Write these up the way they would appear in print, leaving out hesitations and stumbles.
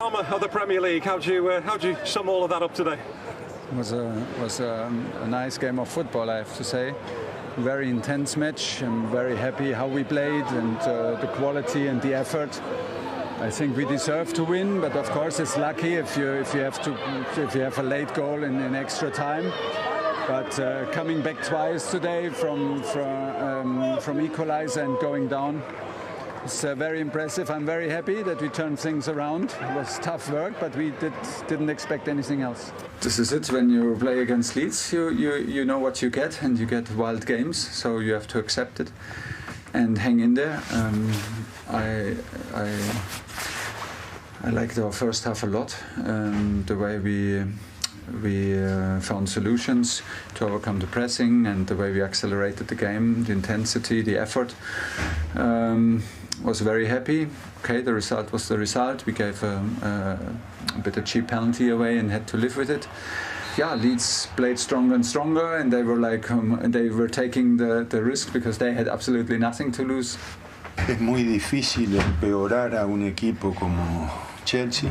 Of the Premier League, how do you sum all of that up today? It was a nice game of football, I have to say. Very intense match. I'm very happy how we played and the quality and the effort. I think we deserve to win, but of course it's lucky if you have a late goal in extra time. But coming back twice today from equalizer and going down, it's very impressive. I'm very happy that we turned things around. It was tough work, but we didn't expect anything else. This is it. When you play against Leeds, you know what you get, and you get wild games. So you have to accept it and hang in there. I liked our first half a lot. The way we found solutions to overcome the pressing and the way we accelerated the game, the intensity, the effort. Was very happy. Okay, the result was the result. We gave a bit of cheap penalty away and had to live with it. Yeah, Leeds played stronger and stronger, and they were like they were taking the risk because they had absolutely nothing to lose. Es muy difícil empeorar a un equipo como Chelsea.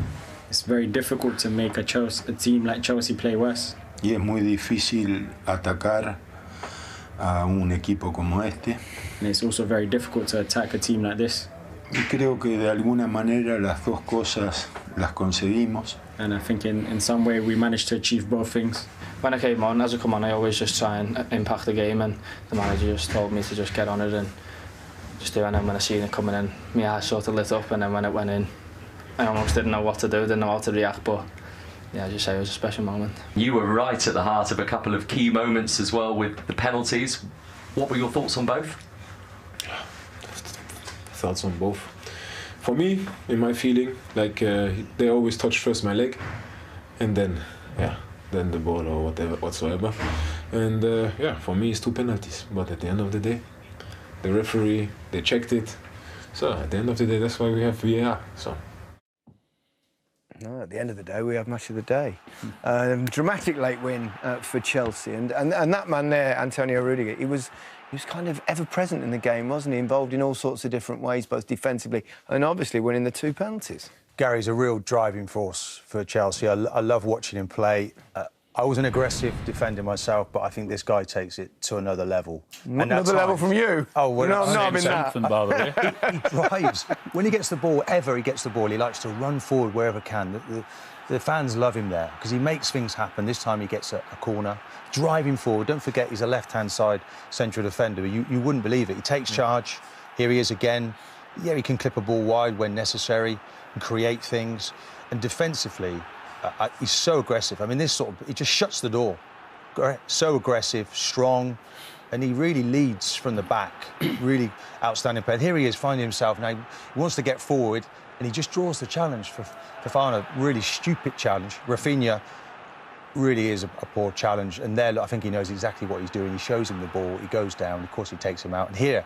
It's very difficult to make a team like Chelsea play worse. Y es muy difícil atacar a un equipo como este. And it's also very difficult to attack a team like this. Y creo que de alguna manera las dos cosas las conseguimos. And I think in some way we managed to achieve both things. When I came on, as I come on, I always just try and impact the game, and the manager just told me to just get on it and just do it. And then when I seen it coming in, my eyes sort of lit up, and then when it went in, I almost didn't know what to do, didn't know how to react, but yeah, as you say, it was a special moment. You were right at the heart of a couple of key moments as well with the penalties. What were your thoughts on both? Thoughts on both. For me, in my feeling, like they always touch first my leg, and then the ball or whatever whatsoever. And for me, it's two penalties. But at the end of the day, the referee, they checked it. So at the end of the day, that's why we have VAR. So. No, at the end of the day, we have match of the day. Dramatic late win for Chelsea, and that man there, Antonio Rudiger, he was kind of ever present in the game, wasn't he? Involved in all sorts of different ways, both defensively and obviously winning the two penalties. Gary's a real driving force for Chelsea. I love watching him play. I was an aggressive defender myself, but I think this guy takes it to another level. Another level from you? Oh, well, no, I mean that. By the way. He drives. When he gets the ball, he likes to run forward wherever can. The fans love him there because he makes things happen. This time he gets a corner, driving forward. Don't forget he's a left-hand side central defender. You wouldn't believe it. He takes charge. Here he is again. Yeah, he can clip a ball wide when necessary and create things. And defensively, he's so aggressive. I mean, he just shuts the door. So aggressive, strong, and he really leads from the back. Really outstanding player. Here he is finding himself now. He wants to get forward, and he just draws the challenge for Fofana. Really stupid challenge. Rafinha really is a poor challenge, and there I think he knows exactly what he's doing. He shows him the ball, he goes down, of course he takes him out. And here,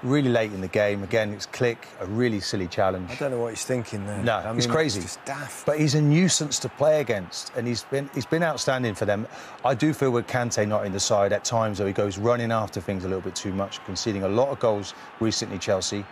really late in the game, again, it's click, a really silly challenge. I don't know what he's thinking there. No, I mean, it's crazy. It's just daft. But he's a nuisance to play against, and he's been outstanding for them. I do feel with Kante not in the side at times, though, he goes running after things a little bit too much, conceding a lot of goals recently, Chelsea,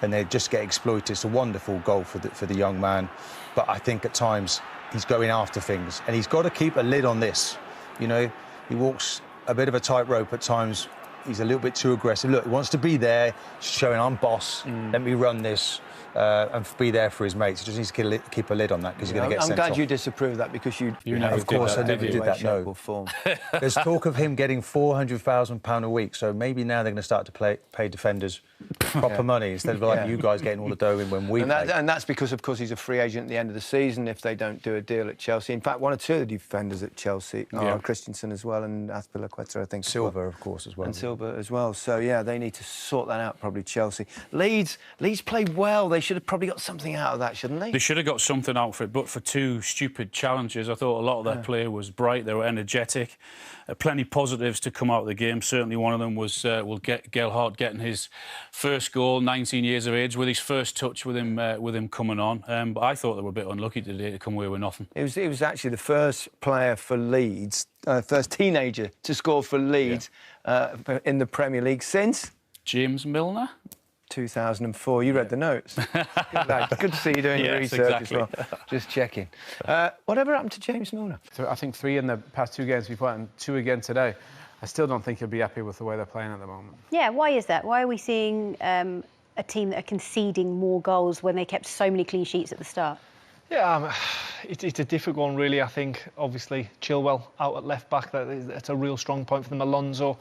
and they just get exploited. It's a wonderful goal for the young man, but I think at times he's going after things, and he's got to keep a lid on this. You know, he walks a bit of a tightrope at times. He's a little bit too aggressive. Look, he wants to be there, showing I'm boss, let me run this, and be there for his mates. He just needs to keep a lid on that because he's going to get sent off. I'm glad you disapprove of that because you never of course, I never did that, no. There's talk of him getting £400,000 a week, so maybe now they're going to start to pay defenders proper money instead of like you guys getting all the dough in when we play. And that's because, of course, he's a free agent at the end of the season if they don't do a deal at Chelsea. In fact, one or two of the defenders at Chelsea are Christensen as well and Azpilicueta, I think. Silva, of course, as well. And Silva as well. So, yeah, they need to sort that out, probably, Chelsea. Leeds played well. They should have probably got something out of that, shouldn't they? They should have got something out for it, but for two stupid challenges. I thought a lot of their play was bright. They were energetic. Plenty positives to come out of the game. Certainly one of them was Gelhardt getting his first goal, 19 years of age, with his first touch with him coming on. But I thought they were a bit unlucky today to come away with nothing. It was actually the first player for Leeds, first teenager to score for Leeds in the Premier League since... James Milner? 2004. You read the notes. Good lad. Good to see you doing your research as well. Just checking. Whatever happened to James Milner? So I think 3 in the past 2 games we've won and 2 again today. I still don't think he'll be happy with the way they're playing at the moment. Yeah, why is that? Why are we seeing a team that are conceding more goals when they kept so many clean sheets at the start? Yeah, it's a difficult one, really. I think, obviously, Chilwell out at left-back, that's a real strong point for them. Alonso,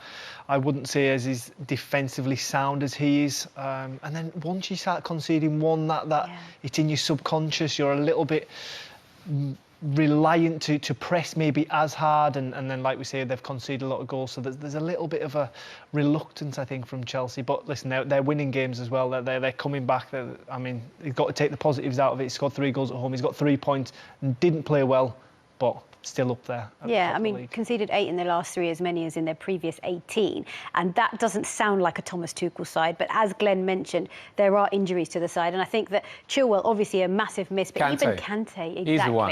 I wouldn't say as defensively sound as he is. And then once you start conceding one, it's in your subconscious, you're a little bit reliant to press maybe as hard, and then, like we say, they've conceded a lot of goals, so there's a little bit of a reluctance, I think, from Chelsea. But listen, they're winning games as well. They're coming back. I mean, he's got to take the positives out of it. He's scored 3 goals at home. He's got 3 points and didn't play well, but still up there. Yeah, I mean, conceded 8 in their last 3, as many as in their previous 18. And that doesn't sound like a Thomas Tuchel side. But as Glenn mentioned, there are injuries to the side. And I think that Chilwell, obviously a massive miss, but even Kante, exactly. He's the one.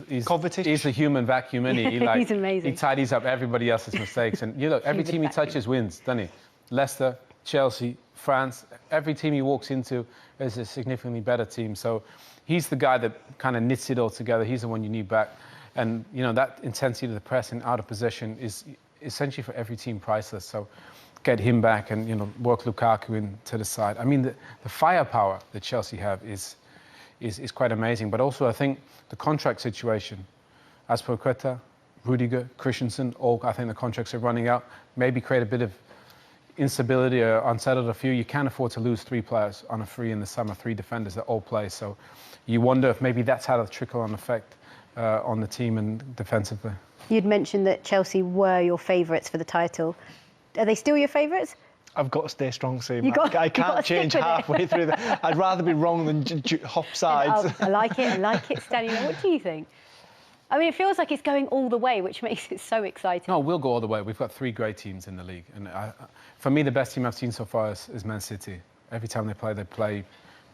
He's Kovacic. He's the human vacuum, isn't he? He's amazing. He tidies up everybody else's mistakes. And, you know, every team he touches wins, doesn't he? Leicester, Chelsea, France, every team he walks into is a significantly better team. So he's the guy that kind of knits it all together. He's the one you need back. And, you know, that intensity of the press and out of possession is essentially for every team priceless. So get him back and, you know, work Lukaku into the side. I mean, the firepower that Chelsea have is quite amazing. But also, I think the contract situation, Azpilicueta, Rudiger, Christensen, all, I think the contracts are running out. Maybe create a bit of instability or unsettled a few. You can't afford to lose 3 players on a free in the summer, 3 defenders that all play. So you wonder if maybe that's had a trickle-on effect on the team and defensively. You'd mentioned that Chelsea were your favourites for the title. Are they still your favourites? I've got to stay strong, Seema. I can't change halfway through. I'd rather be wrong than hop sides. I like it, Stanley. What do you think? I mean, it feels like it's going all the way, which makes it so exciting. No, we'll go all the way. We've got 3 great teams in the league. And for me, the best team I've seen so far is Man City. Every time they play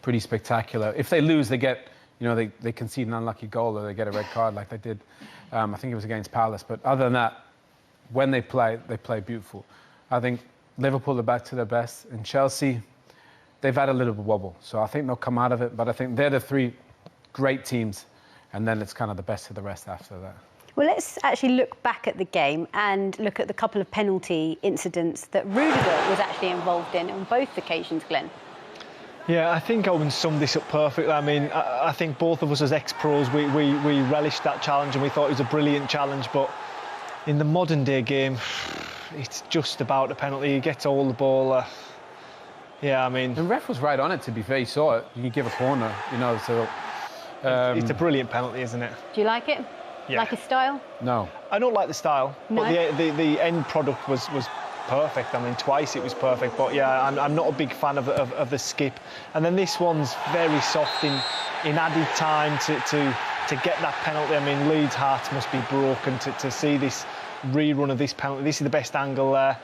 pretty spectacular. If they lose, they get... You know, they concede an unlucky goal or they get a red card like they did. I think it was against Palace. But other than that, when they play beautiful. I think Liverpool are back to their best. And Chelsea, they've had a little bit of wobble. So I think they'll come out of it. But I think they're the 3 great teams. And then it's kind of the best of the rest after that. Well, let's actually look back at the game and look at the couple of penalty incidents that Rudiger was actually involved in on both occasions, Glenn. Yeah, I think Owen summed this up perfectly. I mean, I think both of us as ex-pros, we relished that challenge and we thought it was a brilliant challenge. But in the modern-day game, it's just about a penalty. He gets all the ball. Yeah, I mean... The ref was right on it, to be fair. He saw it. You could give a corner, you know, so... it's a brilliant penalty, isn't it? Do you like it? Yeah. Like his style? No. I don't like the style, no. But the end product was perfect. I mean, twice it was perfect, but yeah, I'm not a big fan of the skip. And then this one's very soft in added time to get that penalty. I mean, Leeds' hearts must be broken to see this rerun of this penalty. This is the best angle there.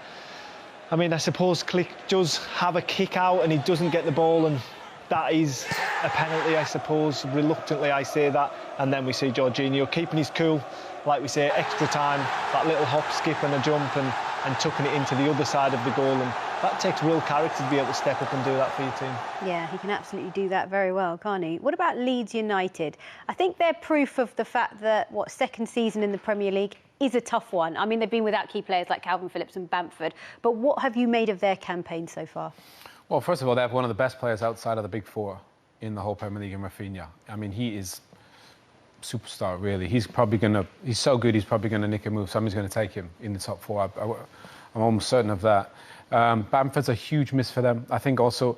I mean, I suppose Klich does have a kick out and he doesn't get the ball, and that is a penalty, I suppose. Reluctantly, I say that. And then we see Jorginho keeping his cool. Like we say, extra time, that little hop, skip and a jump and tucking it into the other side of the goal. And that takes real character to be able to step up and do that for your team. Yeah, he can absolutely do that very well, can't he? What about Leeds United? I think they're proof of the fact that, second season in the Premier League is a tough one. I mean, they've been without key players like Calvin Phillips and Bamford. But what have you made of their campaign so far? Well, first of all, they have one of the best players outside of the Big Four in the whole Premier League in Rafinha. I mean, he is superstar, really. He's so good, he's probably going to nick a move. Somebody's going to take him in the top 4. I'm almost certain of that. Bamford's a huge miss for them. I think also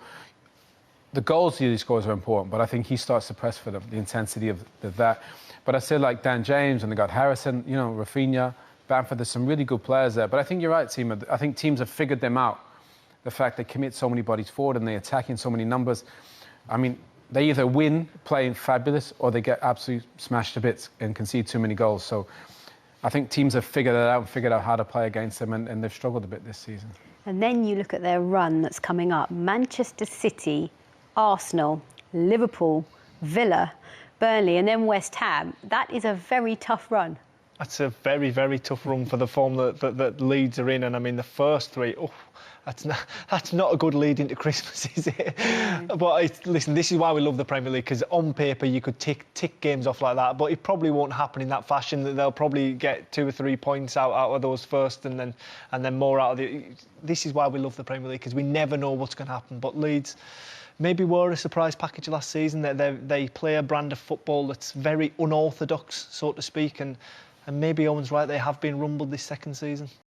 the goals he scores are important, but I think he starts to press for them, the intensity of that. But I said, like Dan James, and they got Harrison, you know, Rafinha, Bamford, there's some really good players there. But I think you're right, Seema. I think teams have figured them out. The fact they commit so many bodies forward and they attack in so many numbers. I mean, they either win playing fabulous or they get absolutely smashed to bits and concede too many goals. So I think teams have figured that out and figured out how to play against them, and they've struggled a bit this season. And then you look at their run that's coming up. Manchester City, Arsenal, Liverpool, Villa, Burnley and then West Ham. That is a very tough run. That's a very, very tough run for the form that Leeds are in, and I mean the first three. Oh, that's not a good lead into Christmas, is it? But listen, this is why we love the Premier League, because on paper you could tick games off like that, but it probably won't happen in that fashion. That they'll probably get 2 or 3 points out of those first, and then more out of the. This is why we love the Premier League, because we never know what's going to happen. But Leeds maybe were a surprise package last season. They play a brand of football that's very unorthodox, so to speak, and maybe Owen's right, they have been rumbled this second season.